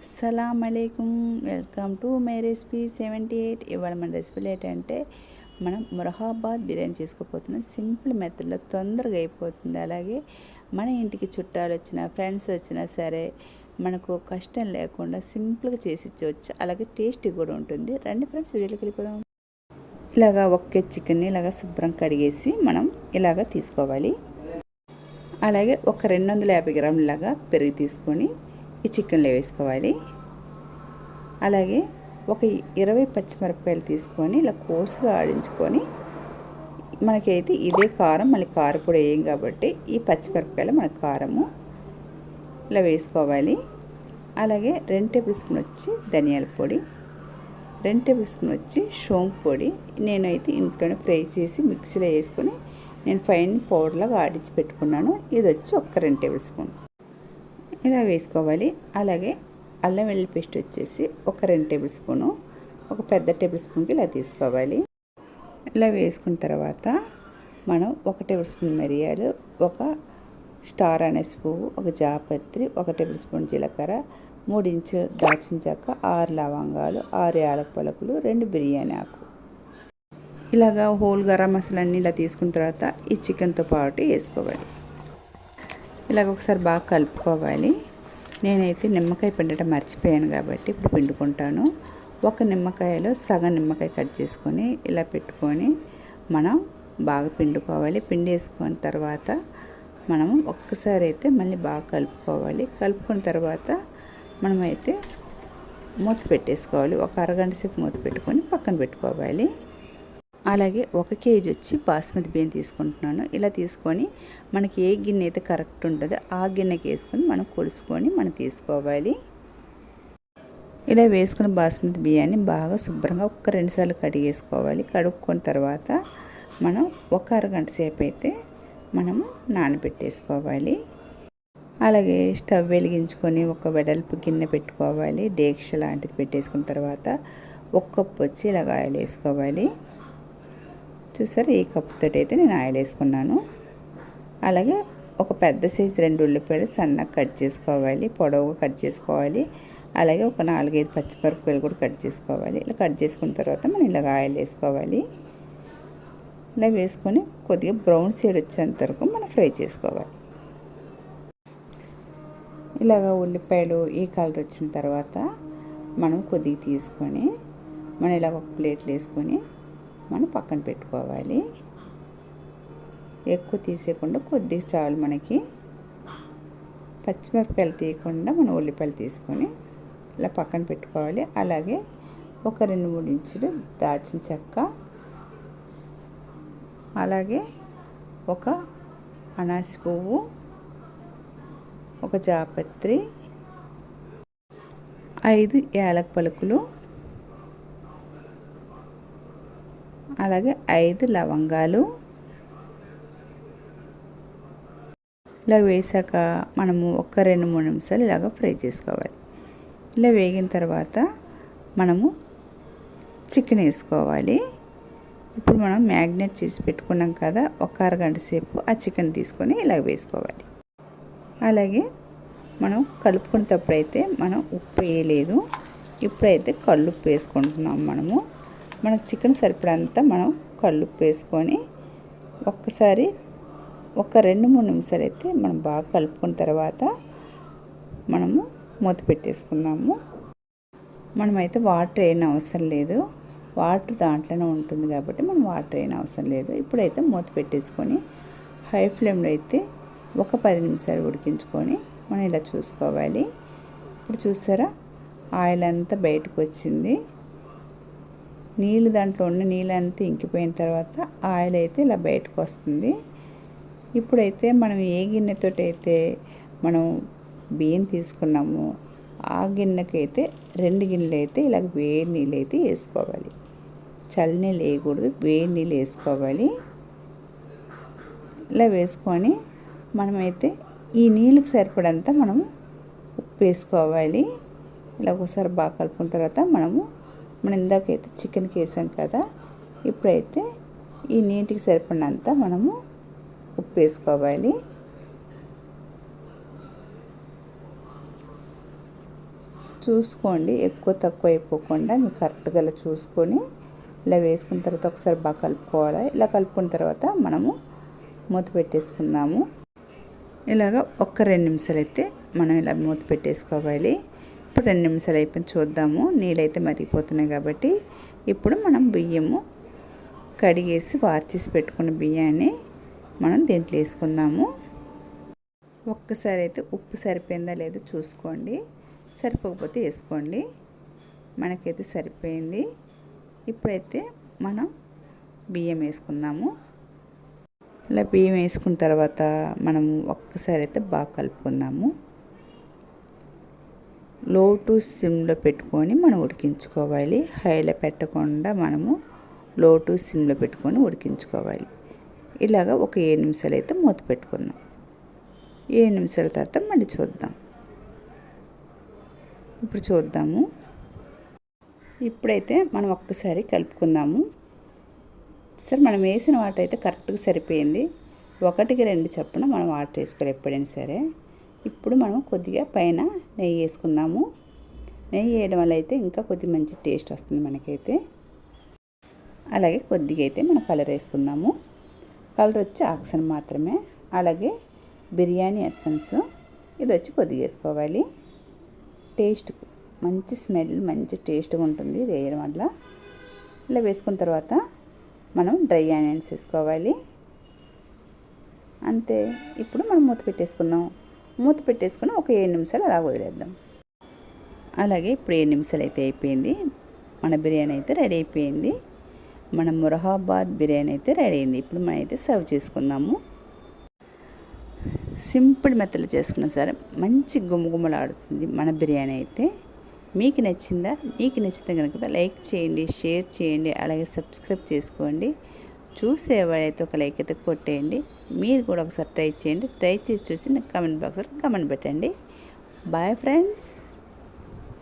అస్సలం అలైకుం, welcome to my recipe 78. ఇవాళ మన రెసిపీలు ఏంటంటే మనం మొరహాబాద్ బిర్యానీ చేసుకోపోతున్నాం. సింపుల్ మెథడ్లో తొందరగా అయిపోతుంది. అలాగే మన ఇంటికి చుట్టాలు వచ్చినా ఫ్రెండ్స్ వచ్చినా సరే మనకు కష్టం లేకుండా సింపుల్గా చేసి ఇచ్చవచ్చు. అలాగే టేస్టీ కూడా ఉంటుంది. రండి ఫ్రెండ్స్, వీడియోకి వెళ్ళిపోదాం. ఇలాగా ఒకే చికెన్ని ఇలాగా శుభ్రం కడిగేసి మనం ఇలాగా తీసుకోవాలి. అలాగే ఒక 250 గ్రాములలాగా పెరుగు తీసుకొని ఈ చికెన్లో వేసుకోవాలి. అలాగే ఒక 20 పచ్చిమిరపకాయలు తీసుకొని ఇలా కోర్సుగా ఆడించుకొని, మనకైతే ఇదే కారం, మళ్ళీ కారపొడి వేయం కాబట్టి ఈ పచ్చిమిరపకాయలు మన కారము ఇలా వేసుకోవాలి. అలాగే 2 టేబుల్ స్పూన్ వచ్చి ధనియాల పొడి, 2 టేబుల్ స్పూన్ వచ్చి సోంపు పొడి. నేనైతే ఇంట్లోనే ఫ్రై చేసి మిక్సీలో వేసుకొని నేను ఫైన్ పౌడర్లాగా ఆడించి పెట్టుకున్నాను. ఇది వచ్చి ఒక 2 టేబుల్ స్పూన్ ఇలా వేసుకోవాలి. అలాగే అల్లం వెల్లుల్లి పేస్ట్ వచ్చేసి ఒక 2 టేబుల్ స్పూను, ఒక పెద్ద టేబుల్ స్పూన్కి ఇలా తీసుకోవాలి. ఇలా వేసుకున్న తర్వాత మనం 1 టేబుల్ స్పూన్ మిరియాలు, ఒక స్టార్ అనేస్ పువ్వు, ఒక జాపత్రి, 1 టేబుల్ స్పూన్ జీలకర్ర, 3 ఇంచు దాల్చిన చెక్క, 6 లవంగాలు, 6 యాలక పలుకులు, 2 బిర్యానీ ఆకు. ఇలాగా హోల్ గరం మసాలా అన్నీ ఇలా తీసుకున్న తర్వాత ఈ చికెన్తో పాటు వేసుకోవాలి. ఇలాగ ఒకసారి బాగా కలుపుకోవాలి. నేనైతే నిమ్మకాయ పిండటం మర్చిపోయాను కాబట్టి ఇప్పుడు పిండుకుంటాను. ఒక నిమ్మకాయలో సగం నిమ్మకాయ కట్ చేసుకొని ఇలా పెట్టుకొని మనం బాగా పిండుకోవాలి. పిండేసుకున్న తర్వాత మనం ఒక్కసారి అయితే మళ్ళీ బాగా కలుపుకోవాలి. కలుపుకున్న తర్వాత మనమైతే మూత పెట్టేసుకోవాలి. ఒక అరగంట సేపు మూత పెట్టుకొని పక్కన పెట్టుకోవాలి. అలాగే 1 కేజీ వచ్చి బాస్మతి బియ్యం తీసుకుంటున్నాను. ఇలా తీసుకొని మనకి ఏ గిన్నె అయితే కరెక్ట్ ఉంటుందో ఆ గిన్నెకి వేసుకొని మనం కొలుసుకొని మనం తీసుకోవాలి. ఇలా వేసుకున్న బాస్మతి బియ్యాన్ని బాగా శుభ్రంగా 1-2 సార్లు కడిగేసుకోవాలి. కడుక్కున్న తర్వాత మనం ఒక అరగంట సేపు అయితే మనము నానబెట్టేసుకోవాలి. అలాగే స్టవ్ వెలిగించుకొని ఒక వెడల్పు గిన్నె పెట్టుకోవాలి. డేక్ష లాంటిది పెట్టేసుకున్న తర్వాత 1 కప్పు వచ్చి ఇలాగ ఆయిల్ వేసుకోవాలి. చూసారు, ఈ కప్పుతో అయితే నేను ఆయిల్ వేసుకున్నాను. అలాగే ఒక పెద్ద సైజు 2 ఉల్లిపాయలు సన్నగా కట్ చేసుకోవాలి, పొడవుగా కట్ చేసుకోవాలి. అలాగే ఒక 4-5 పచ్చిమిరపకాయలు కూడా కట్ చేసుకోవాలి. ఇలా కట్ చేసుకున్న తర్వాత మనం ఇలాగ ఆయిల్ వేసుకోవాలి. ఇలా వేసుకొని కొద్దిగా బ్రౌన్ షేడ్ వచ్చేంత వరకు మనం ఫ్రై చేసుకోవాలి. ఇలాగ ఉల్లిపాయలు ఈ కలర్ వచ్చిన తర్వాత మనం కొద్దిగా తీసుకొని మనం ఇలాగ ఒక ప్లేట్లు వేసుకొని మనం పక్కన పెట్టుకోవాలి. ఎక్కువ తీసేయకుండా కొద్దిగా చాలు. మనకి పచ్చిమిరపకాయలు తీయకుండా మనం ఉల్లిపాయలు తీసుకొని ఇలా పక్కన పెట్టుకోవాలి. అలాగే ఒక 2-3 ఇంచులు దాల్చిన చెక్క, అలాగే ఒక అనాసి పువ్వు, ఒక జాపత్రి, 5 యాలక పలుకులు, అలాగే 5 లవంగాలు ఇలా వేసాక మనము ఒక 2-3 నిమిషాలు ఇలాగ ఫ్రై చేసుకోవాలి. ఇలా వేగిన తర్వాత మనము చికెన్ వేసుకోవాలి. ఇప్పుడు మనం మ్యాగ్నేట్ చేసి పెట్టుకున్నాం కదా, ఒక అరగంట సేపు ఆ చికెన్ తీసుకొని ఇలా వేసుకోవాలి. అలాగే మనం కలుపుకునేటప్పుడు అయితే మనం ఉప్పు వేయలేదు. ఇప్పుడైతే కల్లుప్పు వేసుకుంటున్నాం. మనకు చికెన్ సరిపడంతా మనం కల్లుప్పు వేసుకొని ఒక్కసారి ఒక 2-3 నిమిషాలు అయితే మనం బాగా కలుపుకున్న తర్వాత మనము మూత పెట్టేసుకుందాము. మనమైతే వాటర్ వేయన అవసరం లేదు. వాటర్ దాంట్లోనే ఉంటుంది కాబట్టి మనం వాటర్ వేయన అవసరం లేదు. ఇప్పుడైతే మూత పెట్టేసుకొని హై ఫ్లేమ్లో అయితే ఒక 10 నిమిషాలు ఉడికించుకొని మనం ఇలా చూసుకోవాలి. ఇప్పుడు చూసారా, ఆయిల్ అంతా బయటకు వచ్చింది. నీళ్ళు దాంట్లో ఉన్న నీళ్ళంతా ఇంకిపోయిన తర్వాత ఆయిల్ అయితే ఇలా బయటకు వస్తుంది. ఇప్పుడైతే మనం ఏ గిన్నెతో అయితే మనం బియ్యం తీసుకున్నామో ఆ గిన్నెకైతే 2 గిన్నెలు అయితే ఇలా వేడి నీళ్ళు అయితే వేసుకోవాలి. చల్ల నీళ్ళు వేయకూడదు, వేడి నీళ్ళు వేసుకోవాలి. ఇలా వేసుకొని మనమైతే ఈ నీళ్ళకి సరిపడంతా మనం ఉప్పు వేసుకోవాలి. ఇలా ఒకసారి బాగా కలుపుకున్న తర్వాత మనం ఇందాకైతే చికెన్కి వేసాం కదా, ఇప్పుడైతే ఈ నీటికి సరిపడినంత మనము ఉప్పు వేసుకోవాలి. చూసుకోండి, ఎక్కువ తక్కువ అయిపోకుండా మీకు కరెక్ట్గా ఇలా చూసుకొని ఇలా వేసుకున్న తర్వాత ఒకసారి బాగా కలుపుకోవాలి. ఇలా కలుపుకున్న తర్వాత మనము మూత పెట్టేసుకుందాము. ఇలాగ ఒక్క 2 నిమిషాలు అయితే మనం ఇలా మూత పెట్టేసుకోవాలి. ఇప్పుడు 2 నిమిషాలు అయిపోయింది, చూద్దాము. నీళ్ళైతే మరిగిపోతున్నాయి కాబట్టి ఇప్పుడు మనం బియ్యము కడిగేసి వార్చేసి పెట్టుకున్న బియ్యాన్ని మనం దీంట్లో వేసుకుందాము. ఒక్కసారి అయితే ఉప్పు సరిపోయిందా లేదో చూసుకోండి, సరిపోకపోతే వేసుకోండి. మనకైతే సరిపోయింది. ఇప్పుడైతే మనం బియ్యం వేసుకుందాము. ఇలా బియ్యం వేసుకున్న తర్వాత మనము ఒక్కసారి అయితే బాగా కలుపుకుందాము. లో టు సిమ్లో పెట్టుకొని మనం ఉడికించుకోవాలి. హైలో పెట్టకుండా మనము లో టు సిమ్లో పెట్టుకొని ఉడికించుకోవాలి. ఇలాగ ఒక 7 నిమిషాలు అయితే మూత పెట్టుకుందాం. 7 నిమిషాల తర్వాత మళ్ళీ చూద్దాం. ఇప్పుడు చూద్దాము. ఇప్పుడైతే మనం ఒక్కసారి కలుపుకుందాము. సరే, మనం వేసిన వాటర్ అయితే కరెక్ట్గా సరిపోయింది. 1కి 2 చొప్పున మనం వాటర్ వేసుకోవాలి ఎప్పుడైనా సరే. ఇప్పుడు మనం కొద్దిగా పైన నెయ్యి వేసుకుందాము. నెయ్యి వేయడం వల్ల అయితే ఇంకా కొద్దిగా మంచి టేస్ట్ వస్తుంది మనకైతే. అలాగే కొద్దిగా అయితే మనం కలర్ వేసుకుందాము. కలర్ వచ్చి ఆక్సన్ మాత్రమే. అలాగే బిర్యానీ ఎసెన్స్ ఇది వచ్చి కొద్దిగా వేసుకోవాలి. టేస్ట్ మంచి స్మెల్, మంచి టేస్ట్గా ఉంటుంది ఇది వేయడం వల్ల. ఇలా వేసుకున్న తర్వాత మనం డ్రై ఆనియన్స్ వేసుకోవాలి. అంతే. ఇప్పుడు మనం మూత పెట్టేసుకుందాం. మూత పెట్టేసుకుని ఒక 7 నిమిషాలు అలా వదిలేద్దాం. అలాగే ఇప్పుడు 7 నిమిషాలు అయితే అయిపోయింది. మన బిర్యానీ అయితే రెడీ అయిపోయింది. మన మొరహాబాద్ బిర్యానీ అయితే రెడీ అయింది. ఇప్పుడు మనం అయితే సర్వ్ చేసుకుందాము. సింపుల్ మెత్తలు చేసుకున్నా సరే మంచి గుమగుమలాడుతుంది మన బిర్యానీ అయితే. మీకు నచ్చిందా? మీకు నచ్చితే కనుక లైక్ చేయండి, షేర్ చేయండి, అలాగే సబ్స్క్రైబ్ చేసుకోండి. చూసేవాడైతే ఒక లైక్ అయితే కొట్టేయండి. మీరు కూడా ఒకసారి ట్రై చేయండి. ట్రై చేసి చూసి నాకు కామెంట్ బాక్స్లో కామెంట్ పెట్టండి. Bye friends.